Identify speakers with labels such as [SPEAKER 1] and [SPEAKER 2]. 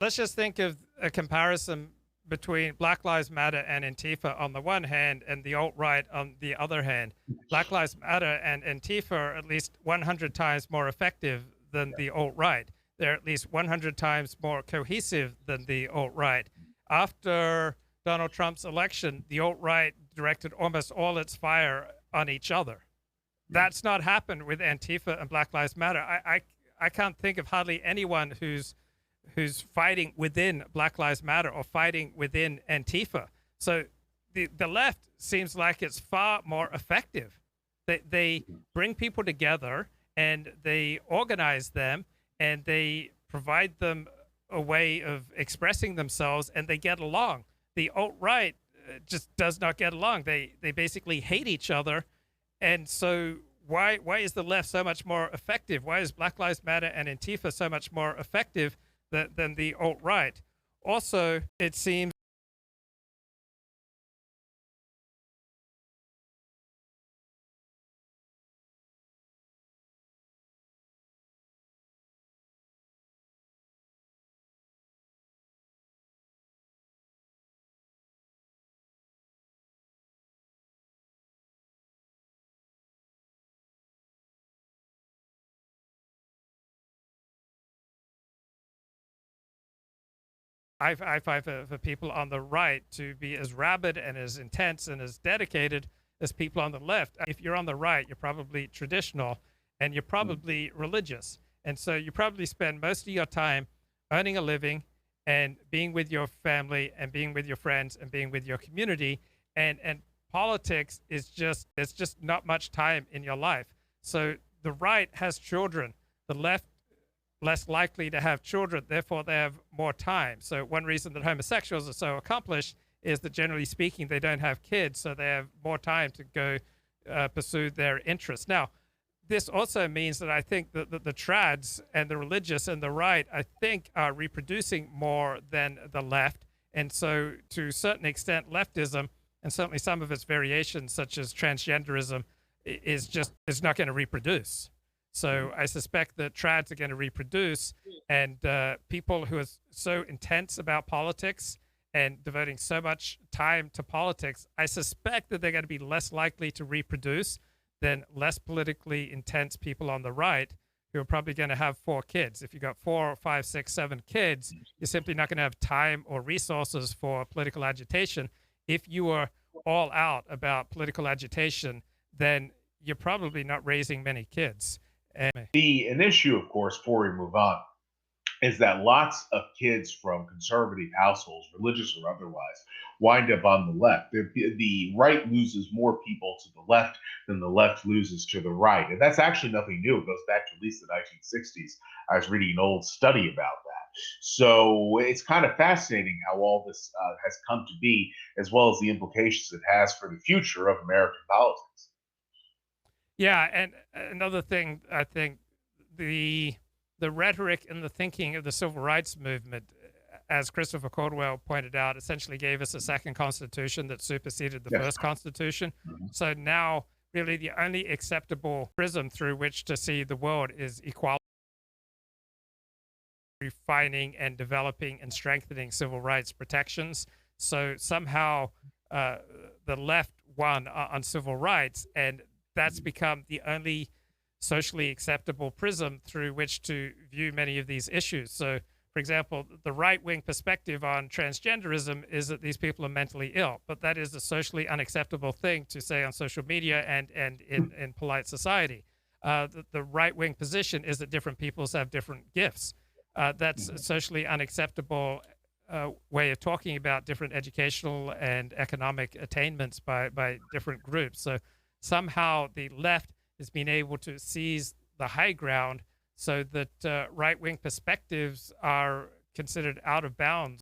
[SPEAKER 1] Let's just think of a comparison between Black Lives Matter and Antifa on the one hand and the alt-right on the other hand. Black Lives Matter and Antifa are at least 100 times more effective than the alt-right. They're at least 100 times more cohesive than the alt-right. After Donald Trump's election, the alt-right directed almost all its fire on each other. That's not happened with Antifa and Black Lives Matter. I can't think of hardly anyone who's fighting within Black Lives Matter or fighting within Antifa. So the left seems like it's far more effective. They bring people together and they organize them and they provide them a way of expressing themselves and they get along. The alt-right just does not get along. They basically hate each other. And so why is the left so much more effective? Why is Black Lives Matter and Antifa so much more effective than the alt-right? Also, it seems I find for people on the right to be as rabid and as intense and as dedicated as people on the left. If you're on the right, you're probably traditional and you're probably religious. And so you probably spend most of your time earning a living and being with your family and being with your friends and being with your community. And politics is just, it's just not much time in your life. So the right has children. The left less likely to have children, therefore they have more time. So one reason that homosexuals are so accomplished is that generally speaking, they don't have kids, so they have more time to go pursue their interests. Now, this also means that I think that the trads and the religious and the right, I think, are reproducing more than the left. And so to a certain extent, leftism, and certainly some of its variations, such as transgenderism, is not going to reproduce. So I suspect that trads are going to reproduce, and people who are so intense about politics and devoting so much time to politics, I suspect that they're going to be less likely to reproduce than less politically intense people on the right who are probably going to have 4 kids. If you've got 4, 5, 6, 7 kids, you're simply not going to have time or resources for political agitation. If you are all out about political agitation, then you're probably not raising many kids.
[SPEAKER 2] An issue, of course, before we move on, is that lots of kids from conservative households, religious or otherwise, wind up on the left. The right loses more people to the left than the left loses to the right. And that's actually nothing new. It goes back to at least the 1960s. I was reading an old study about that. So it's kind of fascinating how all this has come to be, as well as the implications it has for the future of American politics.
[SPEAKER 1] Yeah, and another thing, I think the rhetoric and the thinking of the civil rights movement, as Christopher Caldwell pointed out, essentially gave us a second constitution that superseded the
[SPEAKER 2] Yes.
[SPEAKER 1] first constitution. So now, really, the only acceptable prism through which to see the world is equality, refining and developing and strengthening civil rights protections. So somehow the left won on civil rights, and that's become the only socially acceptable prism through which to view many of these issues. So, for example, the right-wing perspective on transgenderism is that these people are mentally ill, but that is a socially unacceptable thing to say on social media and in polite society. The right-wing position is that different peoples have different gifts. That's a socially unacceptable way of talking about different educational and economic attainments by different groups. So somehow the left has been able to seize the high ground so that right-wing perspectives are considered out of bounds.